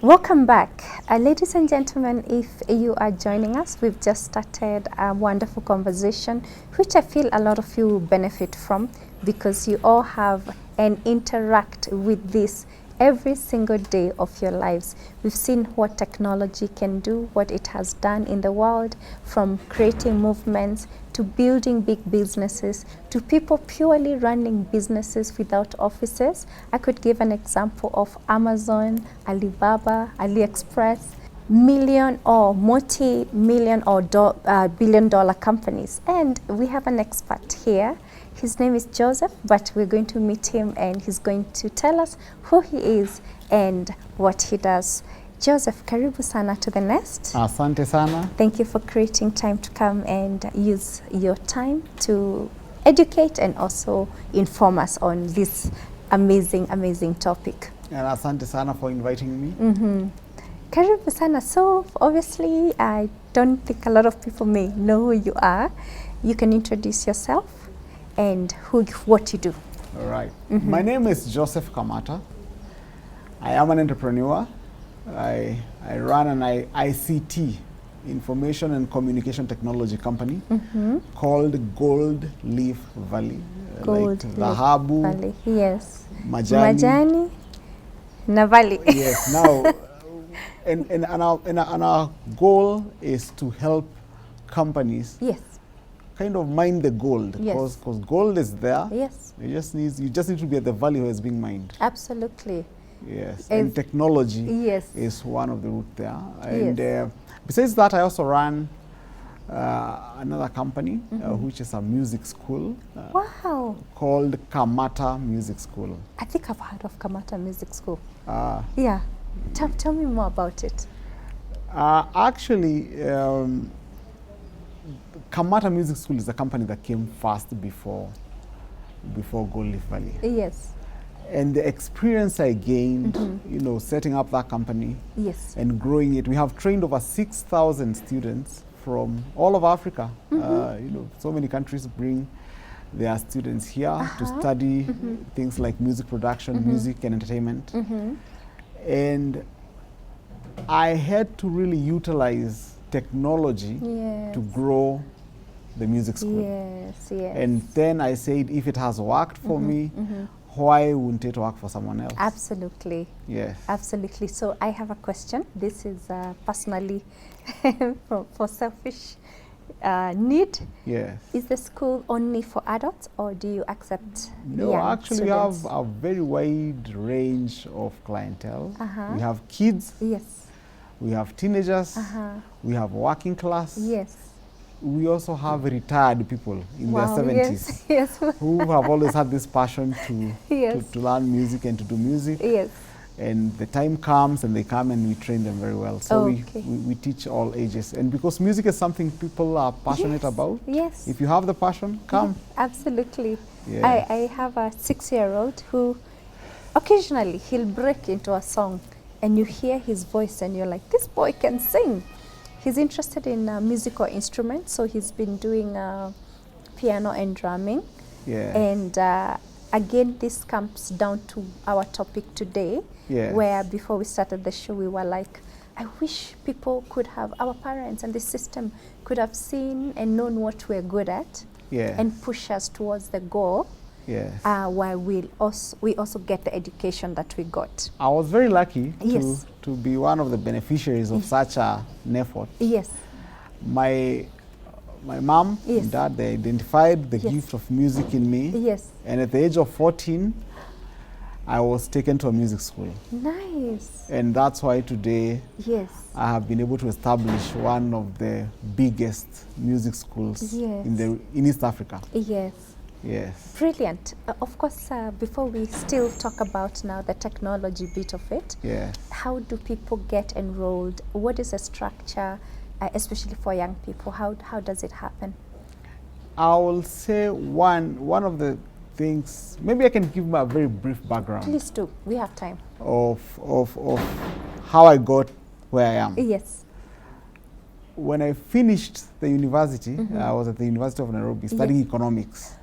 Welcome back. Ladies and gentlemen, if you are joining us, we've just started a wonderful conversation, which I feel a lot of you benefit from because you all have and interact with this every single day of your lives. We've seen what technology can do, what it has done in the world, from creating movements to building big businesses to people purely running businesses without offices. I could give an example of Amazon, Alibaba, AliExpress, million or multi-million or billion-dollar companies. And we have an expert here. His name is Joseph, but we're going to meet him and he's going to tell us who he is and what he does. Joseph, karibu sana to the nest. Asante sana. Thank you for creating time to come and use your time to educate and also inform us on this amazing topic. And asante sana for inviting me. Karibu sana. So obviously, I don't think a lot of people may know who you are. You can introduce yourself and what you do. All right. My name is Joseph Kamata. I am an entrepreneur. I run an ICT, Information and Communication Technology company called Gold Leaf Valley. Gold like Leaf Dhahabu, Valley. Yes. Majani. Na Valley. Yes. Now, and our goal is to help companies Yes. kind of mine the gold, because Yes. gold is there. Yes. You just need to be at the valley where it's being mined. Absolutely. Yes, and technology Yes. is one of the route there. And besides that, I also run another company, which is a music school Wow. called Kamata Music School. I think I've heard of Kamata Music School. Uh, Yeah. Tell me more about it. Actually, Kamata Music School is a company that came first before Gold Leaf Valley. Yes. And the experience I gained, setting up that company Yes. and growing it. We have trained over 6,000 students from all of Africa. So many countries bring their students here to study things like music production, music and entertainment. And I had to really utilize technology to grow the music school. Yes, yes. And then I said, if it has worked for me, why wouldn't it work for someone else? Absolutely. Yes. Absolutely. So I have a question. This is personally for selfish need. Yes. Is the school only for adults or do you accept No, young actually students? we have a very wide range of clientele. We have kids, Yes. we have teenagers, we have working class. Yes. We also have retired people in their 70s Yes. who have always had this passion Yes. to learn music and to do music. Yes. And the time comes and they come and we train them very well. So we teach all ages. And because music is something people are passionate about, Yes. if you have the passion, come. Absolutely. Yeah. I have a 6-year-old who occasionally he'll break into a song and you hear his voice and you're like, this boy can sing. He's interested in musical instruments, so he's been doing piano and drumming. Yeah. And again, this comes down to our topic today, where before we started the show, we were like, I wish people could have, our parents and the system could have seen and known what we're good at and push us towards the goal. Yes. While we also get the education that we got. I was very lucky to be one of the beneficiaries of such an effort. Yes. My mom and dad, they identified the gift of music in me. Yes. And at the age of 14, I was taken to a music school. Nice. And that's why today I have been able to establish one of the biggest music schools in East Africa. Yes. Yes. Brilliant. Of course, before we still talk about now the technology bit of it, how do people get enrolled? What is the structure, especially for young people? How does it happen? I will say one of the things, maybe I can give a very brief background. Please do. We have time. Of how I got where I am. Yes. When I finished the university, I was at the University of Nairobi studying economics.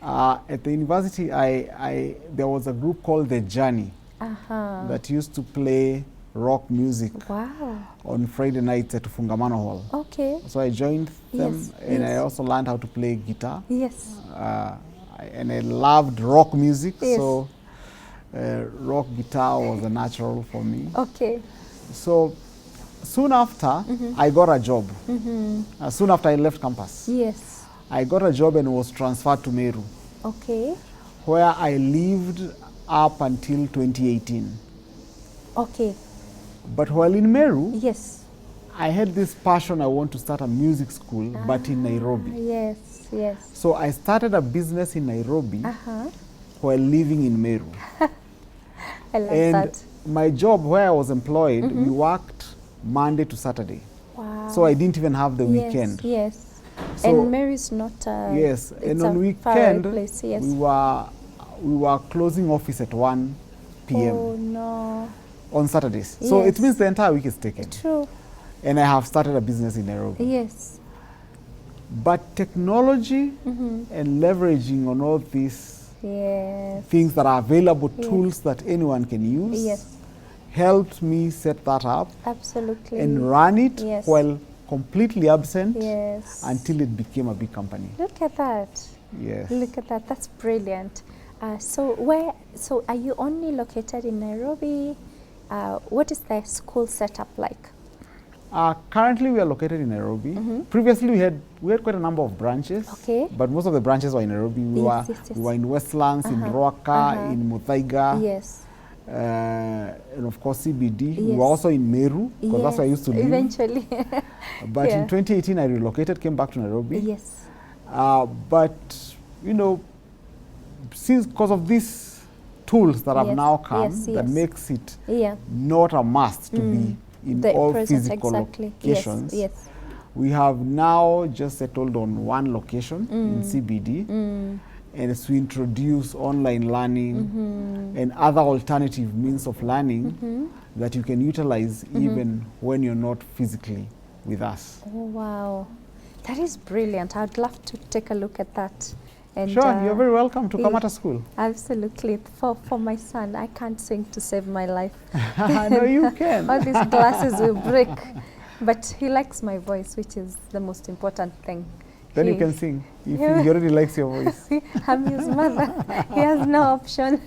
At the university, there was a group called The Journey that used to play rock music Wow. on Friday nights at Fungamano Hall. Okay. So I joined them, Yes, and I yes. also learned how to play guitar. Yes. And I loved rock music, Yes. so rock guitar was a natural for me. Okay. So soon after, I got a job. Soon after I left campus, Yes. I got a job and was transferred to Meru, Okay. where I lived up until 2018. Okay. But while in Meru, Yes. I had this passion, I want to start a music school, but in Nairobi. Yes. Yes. So I started a business in Nairobi Uh-huh. while living in Meru. I love And that. my job where I was employed, we worked Monday to Saturday. Wow. So I didn't even have the Yes, weekend. yes. So And Mary's not yes, it's and on a weekend faraway place, yes. we were closing office at 1 p.m. Oh no. on Saturdays. So it Yes. means the entire week is taken. True. And I have started a business in Nairobi. Yes. But technology and leveraging on all these Yes. things that are available, Yes. tools that anyone can use, Yes. helped me set that up Absolutely. and run it Yes. while completely absent Yes. until it became a big company. Look at that. Yes. Look at that. That's brilliant. So are you only located in Nairobi? What is the school setup like? Currently, we are located in Nairobi. Previously, we had quite a number of branches. Okay. But most of the branches were in Nairobi. We were in Westlands, in Ruaka, in Muthaiga, Yes. and of course CBD. We Yes. were also in Meru because that's where I used to live. Eventually. But Yeah. in 2018, I relocated, came back to Nairobi. Yes. But you know, because of these tools that have Yes, now come, yes, that yes. makes it Yeah. not a must to be in The all present, physical exactly. locations. Yes. Yes. We have now just settled on one location in CBD, and as we introduce online learning and other alternative means of learning that you can utilize even when you're not physically with us. Oh wow, that is brilliant. I'd love to take a look at that. And Sure, you're very welcome to come yeah. at a school. Absolutely. For my son, I can't sing to save my life. No, you can. All these glasses will break. But he likes my voice, which is the most important thing. Then you He- can sing if Yeah. he already likes your voice. I'm his mother. He has no option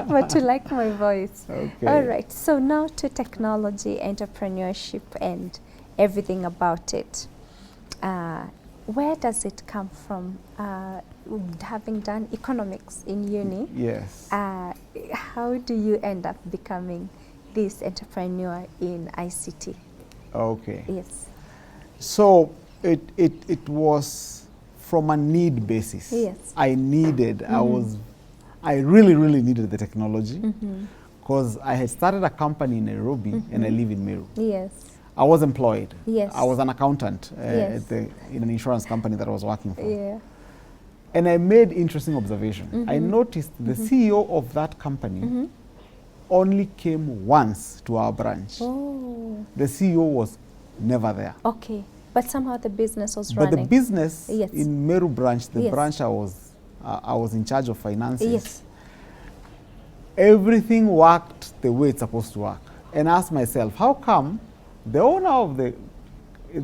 but to like my voice. Okay. All right. So now to technology, entrepreneurship, and everything about it. Where does it come from? Having done economics in uni, Yes. how do you end up becoming this entrepreneur in ICT? Okay. Yes. So it was from a need basis. Yes. I really needed the technology because I had started a company in Nairobi and I live in Meru. Yes. I was employed. Yes. I was an accountant Yes. in an insurance company that I was working for. Yeah. And I made interesting observation. I noticed the CEO of that company only came once to our branch. Oh. The CEO was never there. Okay. But somehow the business was But running. the business Yes. in Meru branch, the Yes. branch I was in charge of finances, Yes. everything worked the way it's supposed to work. And I asked myself, how come the owner of it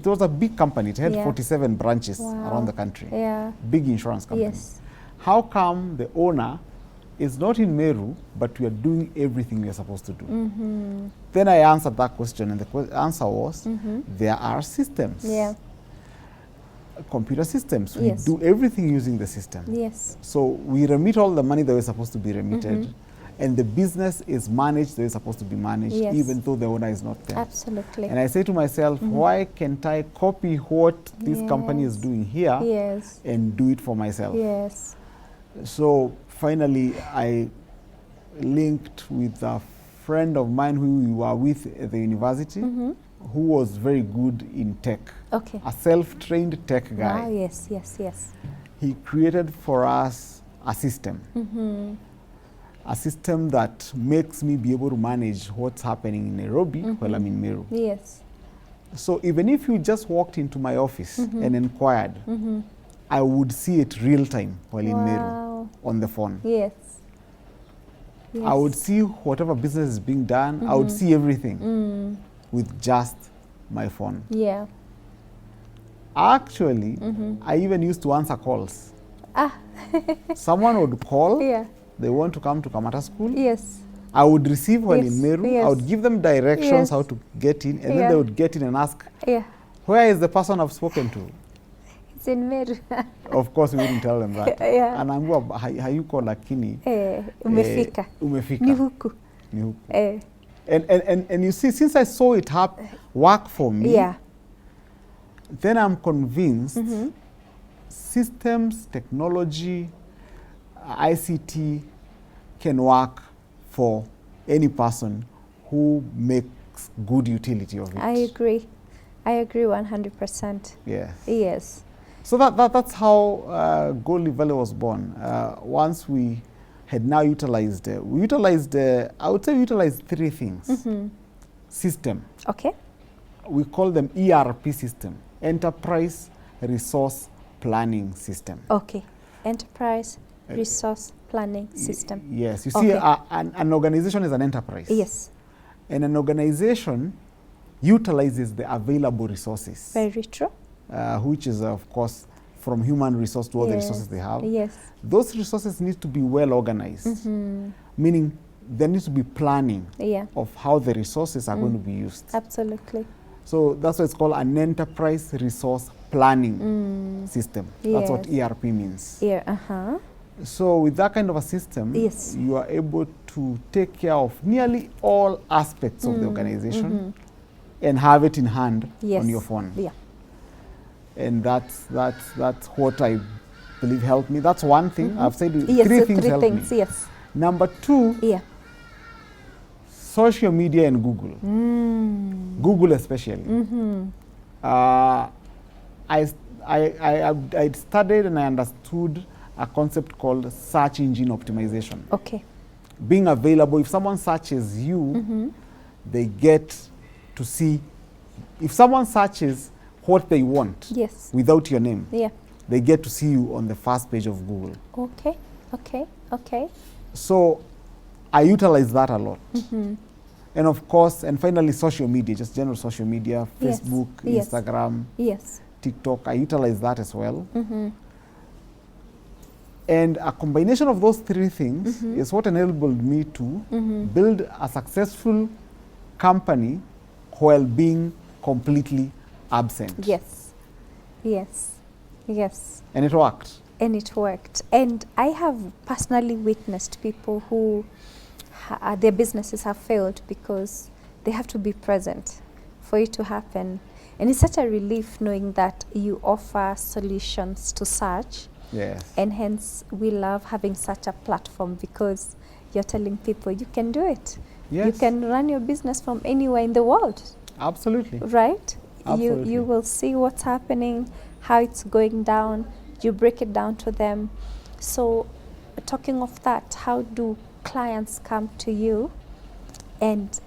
was a big company, it had Yeah. 47 branches Wow. around the country, Yeah. big insurance company. Yes. How come the owner is not in Meru, but we are doing everything we are supposed to do? Then I answered that question, and the answer was, there are systems. Yeah. Computer systems. Yes. We do everything using the system. Yes. So we remit all the money that we're supposed to be remitted, and the business is managed the way it's supposed to be managed, Yes. even though the owner is not there. Absolutely. And I say to myself, why can't I copy what this company is Yes. doing here Yes. and do it for myself? Yes. So finally, I linked with a friend of mine who we were with at the university, who was very good in tech, Okay. a self-trained tech guy. Ah, yes, yes, yes. He created for us a system. A system that makes me be able to manage what's happening in Nairobi while I'm in Meru. Yes. So even if you just walked into my office and inquired, I would see it real time while in Meru Wow. on the phone. Yes. I would see whatever business is being done. I would see everything with just my phone. Yeah. Actually, I even used to answer calls. Ah. Someone would call. Yeah. They want to come to Kamata school. Yes. I would receive while in Meru. Yes. I would give them directions how to get in, and then they would get in and ask, where is the person I've spoken to? It's in Meru. Of course, we wouldn't tell them that. And I'm hayuko lakini. Umefika. Umefika. Ni huku. Ni huku. And you see, since I saw it work for me, then I'm convinced systems, technology, ICT can work for any person who makes good utility of it. I agree 100%. Yes. Yes. So that's how Goldie Valley was born. Once we had now utilized, I would say we utilized three things. System. Okay. We call them ERP system, Enterprise Resource Planning System. Okay. Enterprise Resource Planning System. Yes. You see, an organization is an enterprise. Yes. And an organization utilizes the available resources. Very true. Which is, of course, from human resource to all the resources they have. Yes. Those resources need to be well organized, meaning there needs to be planning of how the resources are going to be used. Absolutely. So that's why it's called an enterprise resource planning system. That's what ERP means. So with that kind of a system, you are able to take care of nearly all aspects of the organization and have it in hand on your phone. And that's what I believe helped me. That's one thing. I've said three things helped me. Yes. Number two, social media and Google. Google especially. I studied and I understood a concept called search engine optimization. Okay. Being available, if someone searches you, they get to see. If someone searches what they want without your name, they get to see you on the first page of Google. Okay. So I utilize that a lot. And of course, and finally, social media, just general social media, Facebook, Instagram, TikTok, I utilize that as well. And a combination of those three things is what enabled me to build a successful company while being completely absent. Yes. And it worked. And I have personally witnessed people who their businesses have failed because they have to be present for it to happen. And it's such a relief knowing that you offer solutions to search. Yes. And hence we love having such a platform because you're telling people you can do it. Yes. You can run your business from anywhere in the world. Absolutely. Right? Absolutely. You will see what's happening, how it's going down. You break it down to them. So talking of that, how do clients come to you, and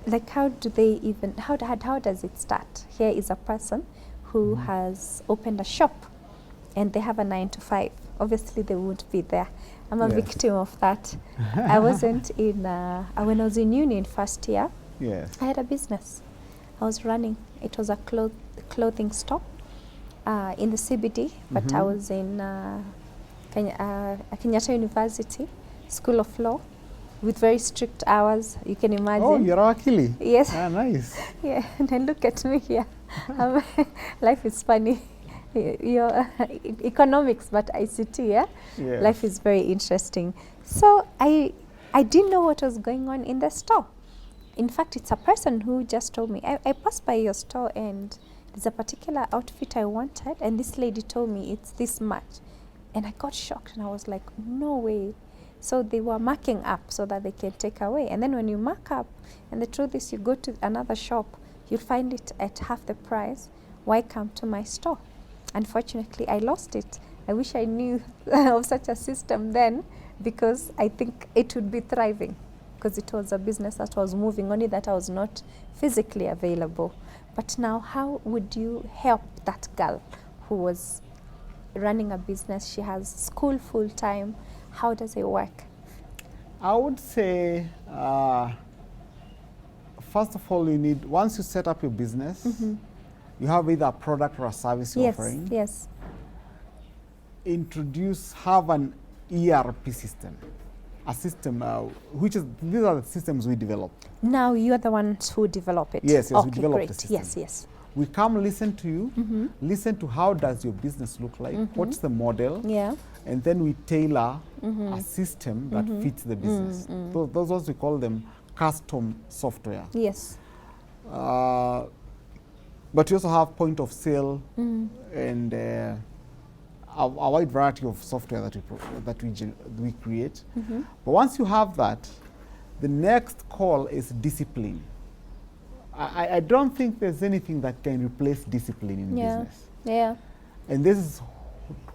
like how do they even, how does it start? Here is a person who has opened a shop and they have a 9 to 5. Obviously they won't be there. I'm a victim of that. I wasn't in, when I was in uni in first year, I had a business. I was running, it was a clothing store in the CBD, but I was in Kenyatta University, School of Law, with very strict hours, you can imagine. Oh, you're a wakili? Yes. Ah, nice. Yeah, and then look at me here. Life is funny. Your economics, but ICT, Yes. Life is very interesting. So I didn't know what was going on in the store. In fact, it's a person who just told me, I passed by your store and there's a particular outfit I wanted, and this lady told me it's this much. And I got shocked and I was like, no way. So they were marking up so that they can take away. And then when you mark up, and the truth is you go to another shop, you'll find it at half the price. Why come to my store? Unfortunately, I lost it. I wish I knew of such a system then, because I think it would be thriving, because it was a business that was moving, only that I was not physically available. But now, how would you help that girl who was running a business? She has school full time. How does it work? I would say, first of all, you need, once you set up your business, you have either a product or a service you're offering. Yes. Have an ERP system, a system, these are the systems we develop. Now you're the ones who develop it. Yes, okay, we develop great. the system. Yes. We come listen to you, listen to how does your business look like, what's the model, and then we tailor a system that fits the business. Those ones, we call them custom software. Yes. But you also have point of sale and a wide variety of software that we create. But once you have that, the next call is discipline. I don't think there's anything that can replace discipline in business. Yeah. And this is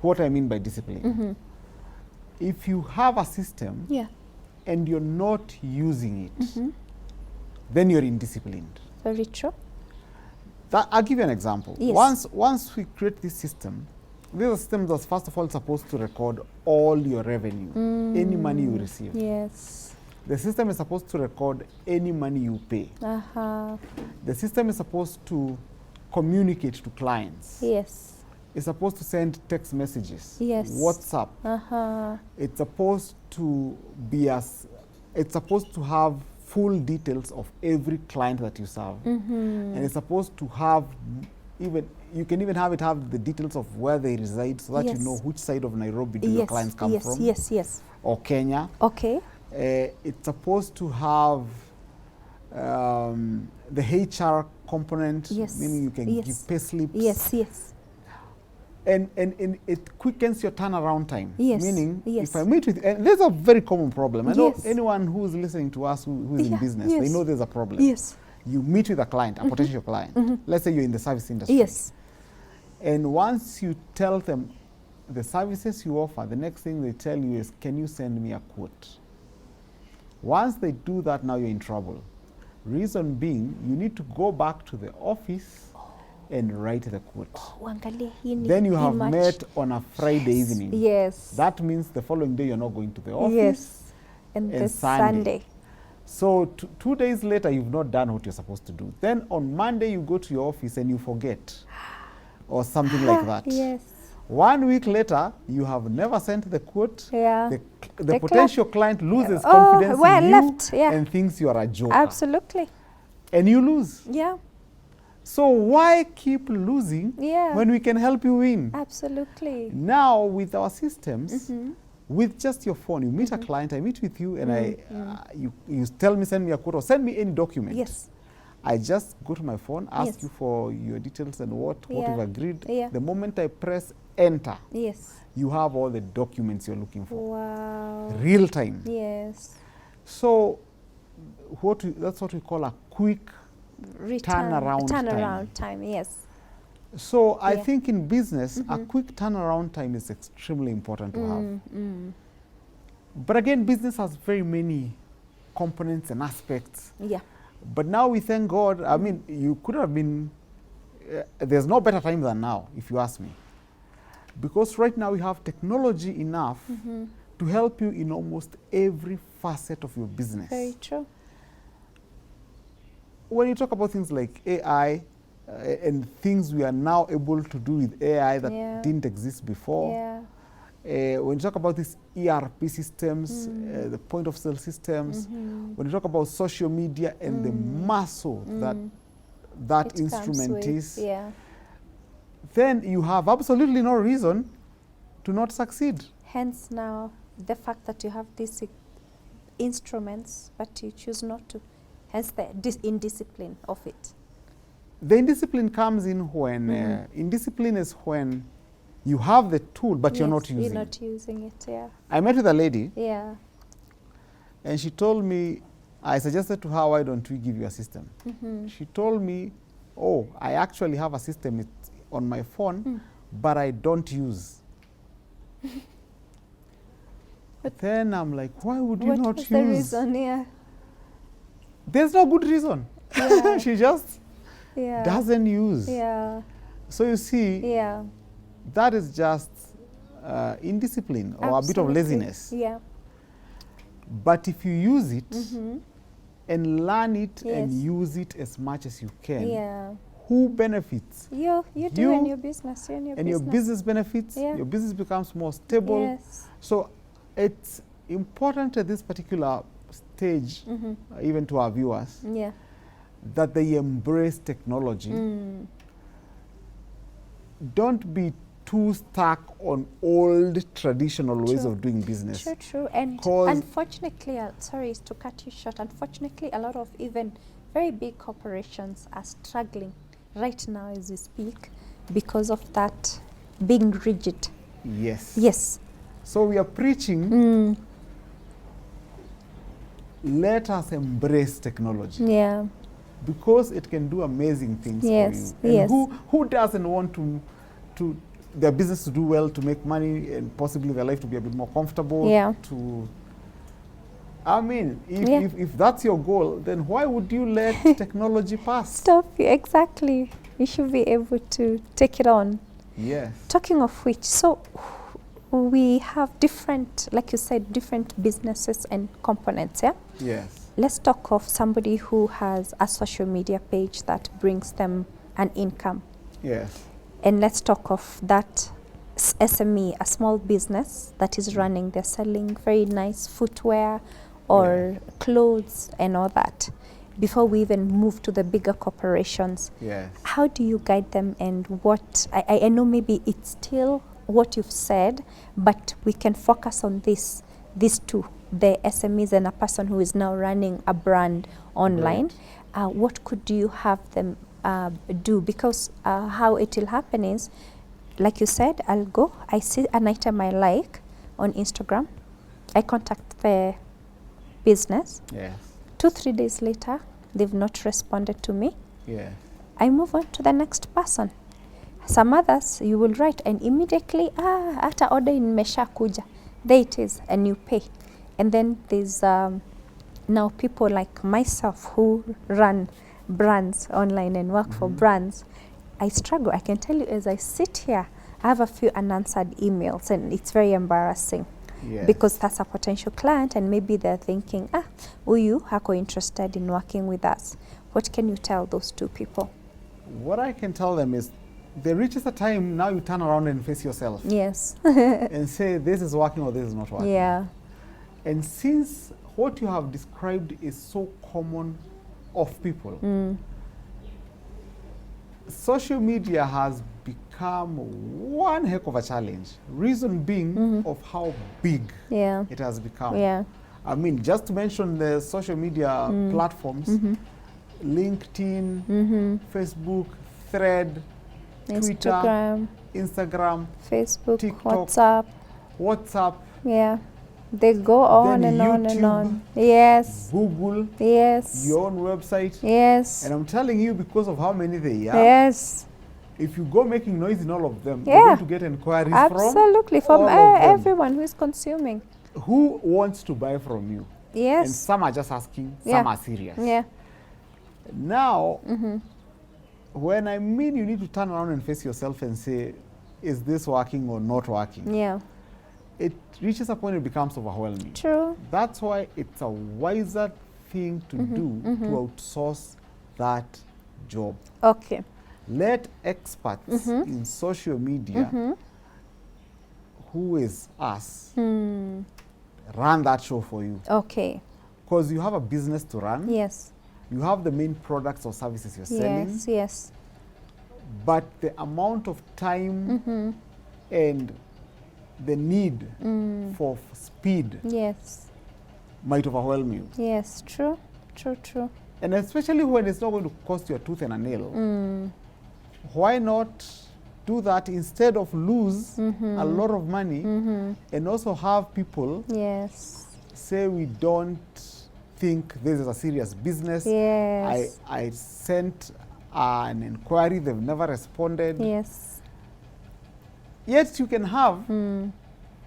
what I mean by discipline. If you have a system and you're not using it, then you're indisciplined. Very true. I'll give you an example. Yes. Once we create this system, this is a system that's first of all supposed to record all your revenue, any money you receive. Yes. The system is supposed to record any money you pay. The system is supposed to communicate to clients. Yes. It's supposed to send text messages. Yes. WhatsApp. It's supposed to it's supposed to have full details of every client that you serve. And it's supposed to have you can even have the details of where they reside, so that you know which side of Nairobi do your clients come from. Yes. Or Kenya. Okay. It's supposed to have the HR component, meaning you can give pay slips. Yes. And it quickens your turnaround time. Meaning, Yes. if I meet with, and there's a very common problem. I know anyone who's listening to us who's in business, they know there's a problem. Yes. You meet with a client, a potential client. Let's say you're in the service industry. Yes. And once you tell them the services you offer, the next thing they tell you is, can you send me a quote? Once they do that, now you're in trouble. Reason being, you need to go back to the office and write the quote. Then you have met on a Friday evening. Yes. That means the following day you're not going to the office. Yes. And the Sunday. So 2 days later, you've not done what you're supposed to do. Then on Monday, you go to your office and you forget, or something like that. Yes. 1 week later, you have never sent the quote. Yeah. The potential client loses confidence in you and thinks you are a joker. Absolutely. And you lose. Yeah. So why keep losing when we can help you win? Absolutely. Now with our systems, with just your phone, you meet a client, I meet with you, and you tell me, send me a quote or send me any document. Yes. I just go to my phone, ask you for your details and what we've agreed. The moment I press enter, you have all the documents you're looking for. Wow. Real time. Yes. So that's what we call a quick turnaround time. Yes. So I think in business, a quick turnaround time is extremely important to have. But again, business has very many components and aspects. Yeah. But now we thank God. I mean, you could have been, there's no better time than now, if you ask me. Because right now we have technology enough to help you in almost every facet of your business. Very true. When you talk about things like AI, and things we are now able to do with AI that didn't exist before. When you talk about these ERP systems, the point of sale systems, when you talk about social media and the muscle that instrument is, then you have absolutely no reason to not succeed. Hence now, the fact that you have these instruments, but you choose not to, hence the indiscipline of it. The indiscipline comes in when, indiscipline is when you have the tool, but you're not using it. You're not using it, I met with a lady. Yeah. And she told me, I suggested to her, why don't we give you a system? She told me, oh, I actually have a system on my phone, but I don't use. But then I'm like, why would you not use? What is the reason? There's no good reason. She just doesn't use. So you see, that is just indiscipline or a bit of laziness. But if you use it and learn it and Yes. use it as much as you can, Yeah. who benefits? You do You in your business. You and your And business. your business benefits, Yeah. your business becomes more stable. Yes. So it's important at this particular stage, even to our viewers, Yeah. that they embrace technology. Don't be too stuck on old traditional ways True. of doing business. True, true. And 'Cause- unfortunately, sorry to cut you short, unfortunately, a lot of even very big corporations are struggling right now as we speak because of that being rigid. Yes. Yes. So we are preaching, let us embrace technology Yeah. because it can do amazing things Yes, for you. And yes. who doesn't want to their business to do well, to make money, and possibly their life to be a bit more comfortable? Yeah. I mean, Yeah. if that's your goal, then why would you let technology pass? Stop you. Exactly. You should be able to take it on. Yes. Talking of which, so we have different, like you said, different businesses and components, yeah? Yes. Let's talk of somebody who has a social media page that brings them an income. Yes. And let's talk of that SME, a small business that is running. They're selling very nice footwear or clothes and all that. Before we even move to the bigger corporations, Yes. how do you guide them, and what, I know maybe it's still what you've said, but we can focus on these two, the SMEs and a person who is now running a brand online. What could you have them do? Because how it will happen is, like you said, I see an item I like on Instagram, I contact the business, Yes. 2-3 days later, they've not responded to me. Yes. I move on to the next person. Some others, you will write and immediately, hata order imesha kuja. There it is, and you pay. And then there's now people like myself who run brands online and work for brands. I struggle. I can tell you, as I sit here, I have a few unanswered emails, and it's very embarrassing. Yes. Because that's a potential client, and maybe they're thinking, huyu hako interested in working with us. What can you tell those two people? What I can tell them is, there reaches a time now you turn around and face yourself Yes. and say, this is working or this is not working. Yeah. And since what you have described is so common of people, social media has become one heck of a challenge. Reason being of how big Yeah. it has become. Yeah. I mean, just to mention the social media platforms, LinkedIn, Facebook, Thread, Twitter, Instagram, Facebook, TikTok, WhatsApp, Yeah. They go on Then and on and YouTube. on. Yes. Google, Yes. your own website. Yes. And I'm telling you, because of how many they are, Yes. if you go making noise in all of them, Yeah. you're going to get inquiries Absolutely. from From all of them. everyone who is consuming. Who wants to buy from you? And Yes. some are just asking, Yeah. some are serious. Yeah. Now, when I mean you need to turn around and face yourself and say, is this working or not working? Yeah. It reaches a point it becomes overwhelming. True. That's why it's a wiser thing to do to outsource that job. Okay. Let experts in social media, who is us, run that show for you. Okay. Because you have a business to run. Yes. You have the main products or services you're selling. Yes. Yes. But the amount of time and the need for speed Yes. might overwhelm you. Yes. True. True. True. And especially when it's not going to cost you a tooth and a nail. Why not do that instead of lose a lot of money and also have people Yes. say we don't think this is a serious business. Yes. I sent an inquiry, they've never responded. Yes. Yet you can have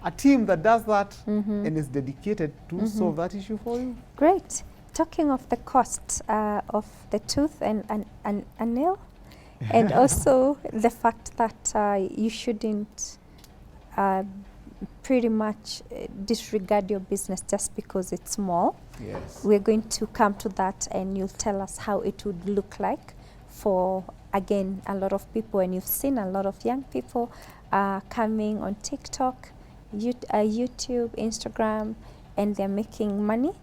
a team that does that and is dedicated to solve that issue for you. Great. Talking of the cost of the tooth and a nail, and also the fact that you shouldn't pretty much disregard your business just because it's small. Yes. We're going to come to that, and you'll tell us how it would look like for, again, a lot of people. And you've seen a lot of young people coming on TikTok, YouTube, Instagram, and they're making money.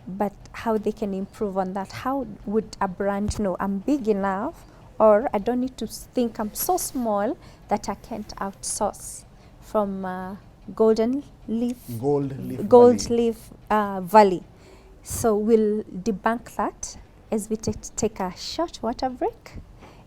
But how they can improve on that? How would a brand know I'm big enough, or I don't need to think I'm so small that I can't outsource from Gold Leaf Valley. So we'll debunk that as we take a short water break.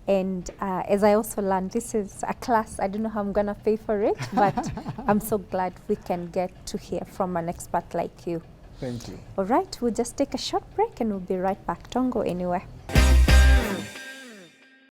And as I also learned, this is a class, I don't know how I'm going to pay for it, but I'm so glad we can get to hear from an expert like you. Thank you. All right, we'll just take a short break and we'll be right back. Don't go anywhere.